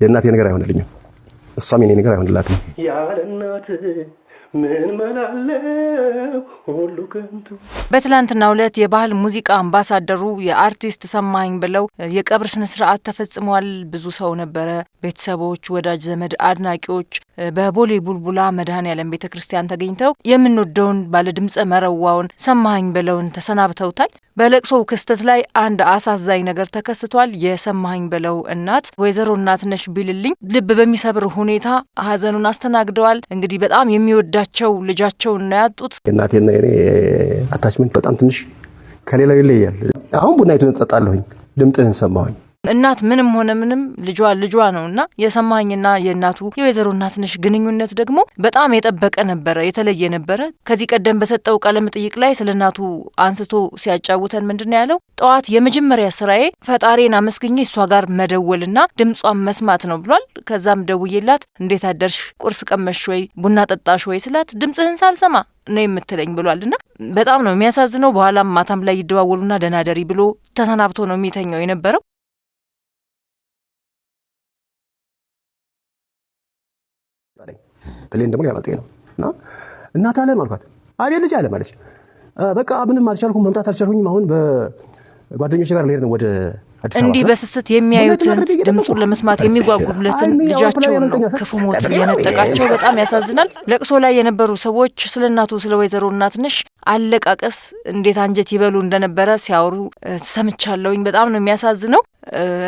የእናቴ ነገር አይሆንልኝም፣ እሷም የኔ ነገር አይሆንላትም። ያለ እናት ምን መላለው ሁሉ ከንቱ። በትላንትናው ዕለት የባህል ሙዚቃ አምባሳደሩ የአርቲስት ሰማኸኝ በለው የቀብር ስነ ስርዓት ተፈጽሟል። ብዙ ሰው ነበረ፣ ቤተሰቦች፣ ወዳጅ ዘመድ፣ አድናቂዎች በቦሌ ቡልቡላ መድኃኔዓለም ቤተክርስቲያን ተገኝተው የምንወደውን ባለድምጸ መረዋውን ሰማኸኝ በለውን ተሰናብተውታል። በለቅሶው ክስተት ላይ አንድ አሳዛኝ ነገር ተከስቷል። የሰማኸኝ በለው እናት ወይዘሮ እናትነሽ ቢልልኝ ልብ በሚሰብር ሁኔታ ሀዘኑን አስተናግደዋል። እንግዲህ በጣም የሚወዳቸው ልጃቸውን ነው ያጡት። የእናቴና የኔ አታችመንት በጣም ትንሽ ከሌላው ይለያል። አሁን ቡናይቱን እጠጣለሁኝ፣ ድምጥህን ሰማሁኝ። እናት ምንም ሆነ ምንም ልጇ ነውና የሰማኸኝና የእናቱ የወይዘሮ እናትነሽ ግንኙነት ደግሞ በጣም የጠበቀ ነበረ፣ የተለየ ነበረ። ከዚህ ቀደም በሰጠው ቃለ መጠይቅ ላይ ስለ እናቱ አንስቶ ሲያጫውተን ምንድነው ያለው? ጠዋት የመጀመሪያ ስራዬ ፈጣሪን አመስግኜ እሷ ጋር መደወልና ድምጿን መስማት ነው ብሏል። ከዛም ደውዬላት እንዴት አደርሽ፣ ቁርስ ቀመሽ ወይ፣ ቡና ጠጣሽ ወይ ስላት ድምጽህን ሳልሰማ ነው የምትለኝ ብሏልና በጣም ነው የሚያሳዝነው። በኋላም ማታም ላይ ይደዋወሉና ደናደሪ ብሎ ተሰናብቶ ነው የሚተኛው የነበረው። ብሌን ደግሞ ያመልጠኝ ነው እና እናት አለም አልኳት። አቤት ልጅ አለም አለች። በቃ ምንም አልቻልኩም፣ መምጣት አልቻልኩኝም። አሁን በጓደኞች ጋር ልሄድ ነው ወደ አዲስ አበባ። እንዲህ በስስት የሚያዩትን ድምጹን ለመስማት የሚጓጉለትን ልጃቸውን ነው ክፉ ሞት የነጠቃቸው። በጣም ያሳዝናል። ለቅሶ ላይ የነበሩ ሰዎች ስለ እናቱ ስለ ወይዘሮ እናትነሽ አለቃቀስ እንዴት አንጀት ይበሉ እንደነበረ ሲያወሩ ሰምቻለሁኝ። በጣም ነው የሚያሳዝነው።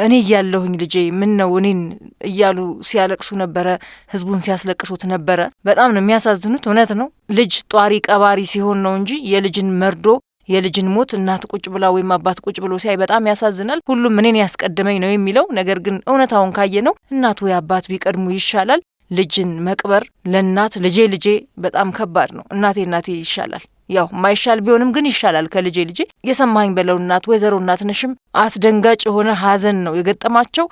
እኔ እያለሁኝ ልጄ ምን ነው እኔን እያሉ ሲያለቅሱ ነበረ። ህዝቡን ሲያስለቅሱት ነበረ። በጣም ነው የሚያሳዝኑት። እውነት ነው። ልጅ ጧሪ ቀባሪ ሲሆን ነው እንጂ የልጅን መርዶ የልጅን ሞት እናት ቁጭ ብላ ወይም አባት ቁጭ ብሎ ሲያይ በጣም ያሳዝናል። ሁሉም እኔን ያስቀድመኝ ነው የሚለው ነገር ግን እውነታውን ካየ ነው እናቱ የአባት ቢቀድሙ ይሻላል። ልጅን መቅበር ለእናት ልጄ በጣም ከባድ ነው። እናቴ ይሻላል። ያው ማይሻል ቢሆንም ግን ይሻላል ከልጄ። የሰማኸኝ በለው እናት ወይዘሮ እናትነሽም አስደንጋጭ የሆነ ሀዘን ነው የገጠማቸው።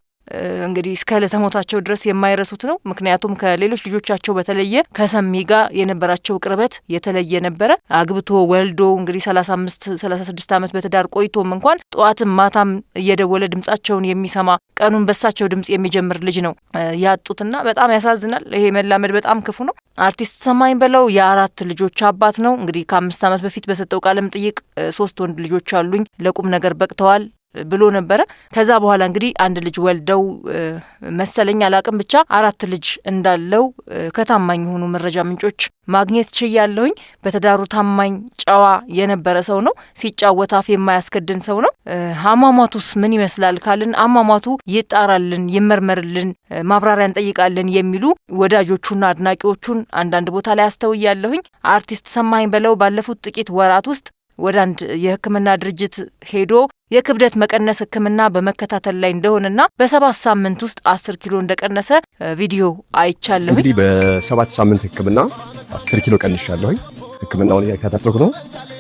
እንግዲህ እስከ ዕለተ ሞታቸው ድረስ የማይረሱት ነው። ምክንያቱም ከሌሎች ልጆቻቸው በተለየ ከሰሚ ጋር የነበራቸው ቅርበት የተለየ ነበረ። አግብቶ ወልዶ እንግዲህ 36 ዓመት በትዳር ቆይቶም እንኳን ጠዋትም ማታም እየደወለ ድምጻቸውን የሚሰማ ቀኑን በሳቸው ድምጽ የሚጀምር ልጅ ነው ያጡትና በጣም ያሳዝናል። ይሄ መላመድ በጣም ክፉ ነው። አርቲስት ሰማኸኝ በለው የ4 ልጆች አባት ነው። እንግዲህ ከ5 ዓመት በፊት በሰጠው ቃለ መጠይቅ 3 ወንድ ልጆች አሉኝ ለቁም ነገር በቅተዋል ብሎ ነበረ። ከዛ በኋላ እንግዲህ አንድ ልጅ ወልደው መሰለኝ አላቅም፣ ብቻ 4 ልጅ እንዳለው ከታማኝ የሆኑ መረጃ ምንጮች ማግኘት ችያለሁኝ። በተዳሩ ታማኝ ጨዋ የነበረ ሰው ነው። ሲጫወት አፍ የማያስከድን ሰው ነው። አሟሟቱስ ምን ይመስላል ካልን አሟሟቱ ይጣራልን፣ ይመርመርልን፣ ማብራሪያ እንጠይቃለን የሚሉ ወዳጆቹና አድናቂዎቹን አንዳንድ ቦታ ላይ አስተውያለሁኝ። አርቲስት ሰማኸኝ በለው ባለፉት ጥቂት ወራት ውስጥ ወደ አንድ የሕክምና ድርጅት ሄዶ የክብደት መቀነስ ሕክምና በመከታተል ላይ እንደሆነና በ7 ሳምንት ውስጥ 10 ኪሎ እንደቀነሰ ቪዲዮ አይቻለሁ። እንግዲህ በ7 ሳምንት ሕክምና 10 ኪሎ ቀንሻለሁኝ። ሕክምናውን እየተከታተልኩ ነው።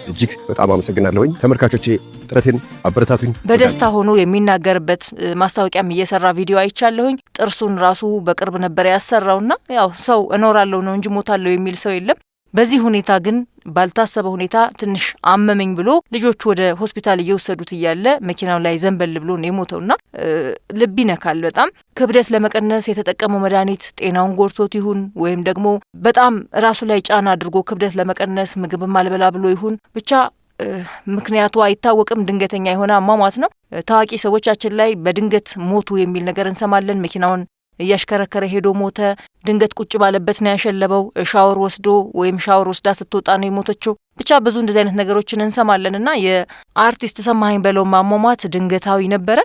እጅግ በጣም አመሰግናለሁኝ። ተመልካቾቼ ጥረቴን አበረታቱኝ። በደስታ ሆኖ የሚናገርበት ማስታወቂያም እየሰራ ቪዲዮ አይቻለሁኝ። ጥርሱን ራሱ በቅርብ ነበር ያሰራውና ያው ሰው እኖራለሁ ነው እንጂ ሞታለሁ የሚል ሰው የለም። በዚህ ሁኔታ ግን ባልታሰበ ሁኔታ ትንሽ አመመኝ ብሎ ልጆቹ ወደ ሆስፒታል እየወሰዱት እያለ መኪናው ላይ ዘንበል ብሎ ነው የሞተውና ልብ ይነካል በጣም። ክብደት ለመቀነስ የተጠቀመው መድኃኒት ጤናውን ጎድቶት ይሁን ወይም ደግሞ በጣም ራሱ ላይ ጫና አድርጎ ክብደት ለመቀነስ ምግብም አልበላ ብሎ ይሁን ብቻ ምክንያቱ አይታወቅም። ድንገተኛ የሆነ አሟሟት ነው። ታዋቂ ሰዎቻችን ላይ በድንገት ሞቱ የሚል ነገር እንሰማለን። መኪናውን እያሽከረከረ ሄዶ ሞተ፣ ድንገት ቁጭ ባለበት ነው ያሸለበው፣ ሻወር ወስዶ ወይም ሻወር ወስዳ ስትወጣ ነው የሞተችው። ብቻ ብዙ እንደዚህ አይነት ነገሮችን እንሰማለንና የአርቲስት ሰማኸኝ በለው አሟሟት ድንገታዊ ነበረ።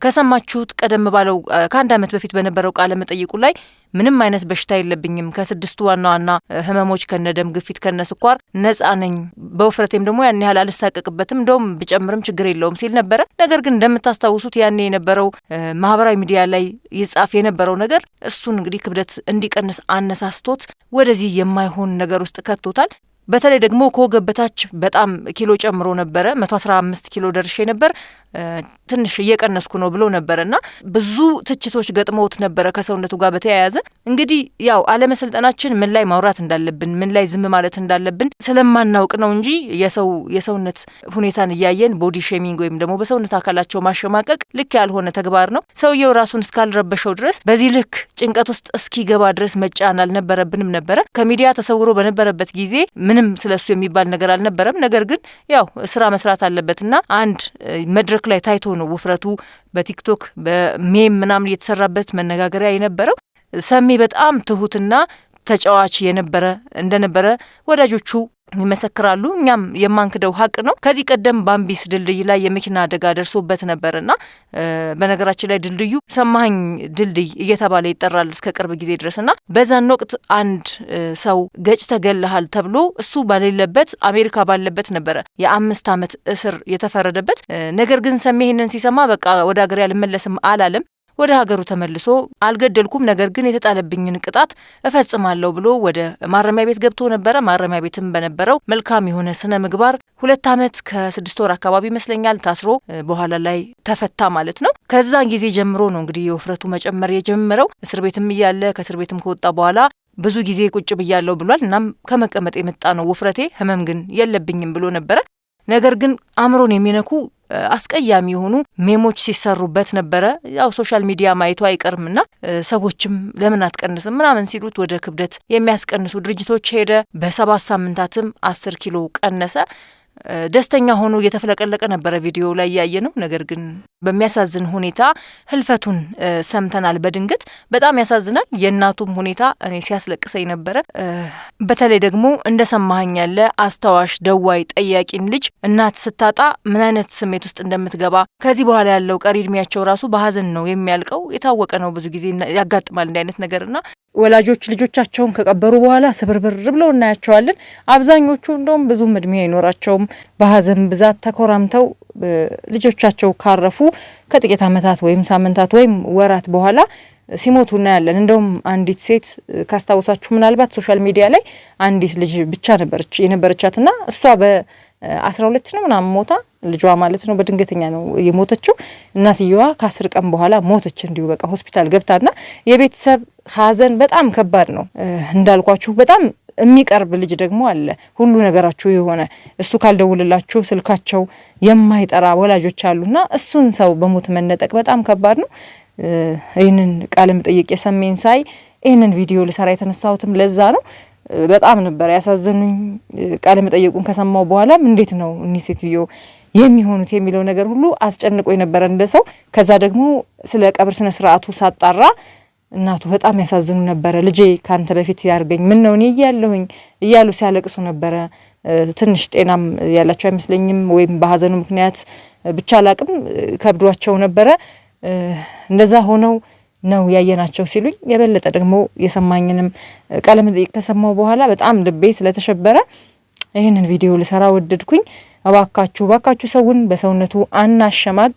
ከሰማችሁት ቀደም ባለው ከ1 ዓመት በፊት በነበረው ቃለ መጠይቁ ላይ ምንም አይነት በሽታ የለብኝም፣ ከ6 ዋና ህመሞች ከነደም ግፊት ከነስኳር ነጻ ነኝ፣ በውፍረቴም ደግሞ ያን ያህል አልሳቀቅበትም፣ እንደውም ብጨምርም ችግር የለውም ሲል ነበረ። ነገር ግን እንደምታስታውሱት ያኔ የነበረው ማህበራዊ ሚዲያ ላይ ይጻፍ የነበረው ነገር እሱን እንግዲህ ክብደት እንዲቀንስ አነሳስቶት ወደዚህ የማይሆን ነገር ውስጥ ከቶታል። በተለይ ደግሞ ከወገብ በታች በጣም ኪሎ ጨምሮ ነበረ። 115 ኪሎ ደርሼ ነበር፣ ትንሽ እየቀነስኩ ነው ብሎ ነበርና ብዙ ትችቶች ገጥመውት ነበረ ከሰውነቱ ጋር በተያያዘ። እንግዲህ ያው አለመሰልጠናችን ምን ላይ ማውራት እንዳለብን ምን ላይ ዝም ማለት እንዳለብን ስለማናውቅ ነው እንጂ የሰውነት ሁኔታን እያየን ቦዲ ሼሚንግ ወይም ደግሞ በሰውነት አካላቸው ማሸማቀቅ ልክ ያልሆነ ተግባር ነው። ሰውየው ራሱን እስካልረበሸው ድረስ በዚህ ልክ ጭንቀት ውስጥ እስኪገባ ድረስ መጫን አልነበረብንም ነበረ። ከሚዲያ ተሰውሮ በነበረበት ጊዜ ምንም ስለሱ የሚባል ነገር አልነበረም። ነገር ግን ያው ስራ መስራት አለበትና አንድ መድረክ ላይ ታይቶ ነው ውፍረቱ በቲክቶክ በሜም ምናምን እየተሰራበት መነጋገሪያ የነበረው። ሰሚ በጣም ትሁትና ተጫዋች እንደነበረ ወዳጆቹ ይመሰክራሉ። እኛም የማንክደው ሀቅ ነው። ከዚህ ቀደም ባምቢስ ድልድይ ላይ የመኪና አደጋ ደርሶበት ነበርና በነገራችን ላይ ድልድዩ ሰማኸኝ ድልድይ እየተባለ ይጠራል እስከ ቅርብ ጊዜ ድረስና በዛን ወቅት አንድ ሰው ገጭ ተገለሃል ተብሎ እሱ ባሌለበት አሜሪካ ባለበት ነበረ የ5 ዓመት እስር የተፈረደበት። ነገር ግን ሰሚ ይሄንን ሲሰማ በቃ ወደ ሀገር ያልመለስም አላለም። ወደ ሀገሩ ተመልሶ አልገደልኩም፣ ነገር ግን የተጣለብኝን ቅጣት እፈጽማለሁ ብሎ ወደ ማረሚያ ቤት ገብቶ ነበረ። ማረሚያ ቤትም በነበረው መልካም የሆነ ስነ ምግባር 2 ዓመት ከ6 ወር አካባቢ ይመስለኛል ታስሮ በኋላ ላይ ተፈታ ማለት ነው። ከዛ ጊዜ ጀምሮ ነው እንግዲህ የውፍረቱ መጨመር የጀመረው። እስር ቤትም እያለ ከእስር ቤትም ከወጣ በኋላ ብዙ ጊዜ ቁጭ ብያለሁ ብሏል። እናም ከመቀመጥ የመጣ ነው ውፍረቴ፣ ህመም ግን የለብኝም ብሎ ነበረ። ነገር ግን አእምሮን የሚነኩ አስቀያሚ የሆኑ ሜሞች ሲሰሩበት ነበረ። ያው ሶሻል ሚዲያ ማየቱ አይቀርምና ሰዎችም ለምን አትቀንስም ምናምን ሲሉት ወደ ክብደት የሚያስቀንሱ ድርጅቶች ሄደ። በ7 ሳምንታትም 10 ኪሎ ቀነሰ። ደስተኛ ሆኖ እየተፈለቀለቀ ነበረ ቪዲዮ ላይ ያየ ነው። ነገር ግን በሚያሳዝን ሁኔታ ህልፈቱን ሰምተናል። በድንገት በጣም ያሳዝናል። የእናቱም ሁኔታ እኔ ሲያስለቅሰኝ ነበረ። በተለይ ደግሞ እንደሰማኸኝ ያለ አስታዋሽ ደዋይ ጠያቂን ልጅ እናት ስታጣ ምን አይነት ስሜት ውስጥ እንደምትገባ ከዚህ በኋላ ያለው ቀሪ እድሜያቸው ራሱ በሀዘን ነው የሚያልቀው። የታወቀ ነው። ብዙ ጊዜ ያጋጥማል እንዲህ አይነት ነገርና ወላጆች ልጆቻቸውን ከቀበሩ በኋላ ስብርብር ብለው እናያቸዋለን። አብዛኞቹ እንደውም ብዙም እድሜ አይኖራቸውም። በሀዘን ብዛት ተኮራምተው ልጆቻቸው ካረፉ ከጥቂት ዓመታት ወይም ሳምንታት ወይም ወራት በኋላ ሲሞቱ እናያለን። እንደውም አንዲት ሴት ካስታውሳችሁ ምናልባት ሶሻል ሚዲያ ላይ አንዲት ልጅ ብቻ የነበረቻትና እሷ በ12 ነው ምናምን ሞታ ልጇ ማለት ነው በድንገተኛ ነው የሞተችው። እናትየዋ ከ10 ቀን በኋላ ሞተች እንዲሁ በቃ ሆስፒታል ገብታና የቤተሰብ ሀዘን በጣም ከባድ ነው። እንዳልኳችሁ በጣም የሚቀርብ ልጅ ደግሞ አለ ሁሉ ነገራችሁ የሆነ እሱ ካልደውልላችሁ ስልካቸው የማይጠራ ወላጆች አሉና እሱን ሰው በሞት መነጠቅ በጣም ከባድ ነው። ይህንን ቃለ መጠይቅ የሰሜን ሳይ ይህንን ቪዲዮ ልሰራ የተነሳሁትም ለዛ ነው። በጣም ነበር ያሳዘኑኝ። ቃለ መጠይቁን ከሰማው በኋላም እንዴት ነው እኒህ ሴትዮ የሚሆኑት የሚለው ነገር ሁሉ አስጨንቆ የነበረ እንደሰው። ከዛ ደግሞ ስለ ቀብር ስነ ስርዓቱ ሳጣራ እናቱ በጣም ያሳዝኑ ነበረ። ልጄ ካንተ በፊት ያርገኝ ምን ነው እኔ እያለሁኝ እያሉ ሲያለቅሱ ነበረ። ትንሽ ጤናም ያላቸው አይመስለኝም ወይም በሀዘኑ ምክንያት ብቻ አላቅም ከብዷቸው ነበረ። እንደዛ ሆነው ነው ያየናቸው ሲሉኝ የበለጠ ደግሞ የሰማኝንም ቃለ መጠይቅ ከሰማው በኋላ በጣም ልቤ ስለተሸበረ ይህንን ቪዲዮ ልሰራ ወደድኩኝ። እባካችሁ ሰውን በሰውነቱ አናሸማቅ።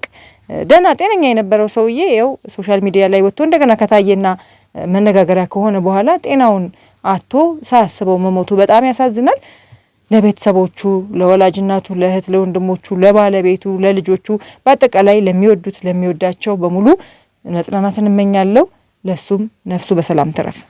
ደህና ጤነኛ የነበረው ሰውዬ ያው ሶሻል ሚዲያ ላይ ወጥቶ እንደገና ከታየና መነጋገሪያ ከሆነ በኋላ ጤናውን አጥቶ ሳያስበው መሞቱ በጣም ያሳዝናል። ለቤተሰቦቹ፣ ለወላጅናቱ፣ ለእህት ለወንድሞቹ፣ ለባለቤቱ፣ ለልጆቹ በአጠቃላይ ለሚወዳቸው በሙሉ መጽናናትን እመኛለሁ። ለሱም ነፍሱ በሰላም ተረፈ።